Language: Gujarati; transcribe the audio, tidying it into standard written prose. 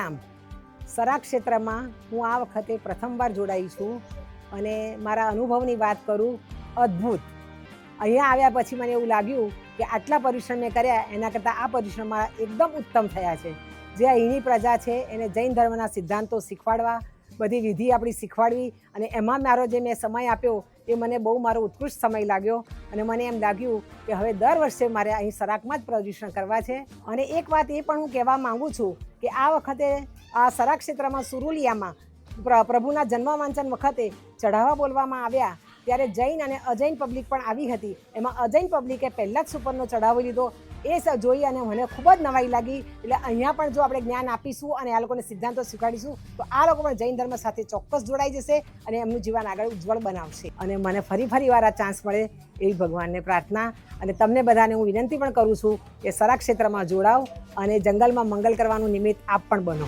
પ્રણામ। સરા ક્ષેત્રમાં હું આ વખતે પ્રથમવાર જોડાઈ છું અને મારા અનુભવની વાત કરું, અદ્ભુત। અહીંયા આવ્યા પછી મને એવું લાગ્યું કે આટલા પરિશ્રમ મેં કર્યા એના કરતાં આ પરિશ્રમ મારા એકદમ ઉત્તમ થયા છે। જે અહીંની પ્રજા છે એને જૈન ધર્મના સિદ્ધાંતો શીખવાડવા, બધી વિધિ આપણી શીખવાડવી અને એમાં મારો જે મેં સમય આપ્યો એ મને બહુ મારો ઉત્કૃષ્ટ સમય લાગ્યો અને મને એમ લાગ્યું કે હવે દર વર્ષે મારે અહીં સરાકમાં જ પ્રદર્શન કરવા છે। અને એક વાત એ પણ હું કહેવા માગું છું કે આ વખતે આ સરા ક્ષેત્રમાં સુરુલિયામાં પ્રભુના જન્મ વાંચન વખતે ચઢાવા બોલવામાં આવ્યા ત્યારે જૈન અને અજૈન પબ્લિક પણ આવી હતી। એમાં અજૈન પબ્લિકે પહેલાં જ સુપરનો ચઢાવો લીધો એ જોઈ અને મને ખૂબ જ નવાઈ લાગી। એટલે અહીંયા પણ જો આપણે જ્ઞાન આપીશું અને આ લોકોને સિદ્ધાંતો શીખવાડીશું તો આ લોકો પણ જૈન ધર્મ સાથે ચોક્કસ જોડાઈ જશે અને એમનું જીવન આગળ ઉજ્જવળ બનાવશે। અને મને ફરી વાર આ ચાન્સ મળે એવી ભગવાનને પ્રાર્થના। અને તમને બધાને હું વિનંતી પણ કરું છું કે સરા ક્ષેત્રમાં જોડાવ અને જંગલમાં મંગલ કરવાનું નિમિત્ત આપ પણ બનો।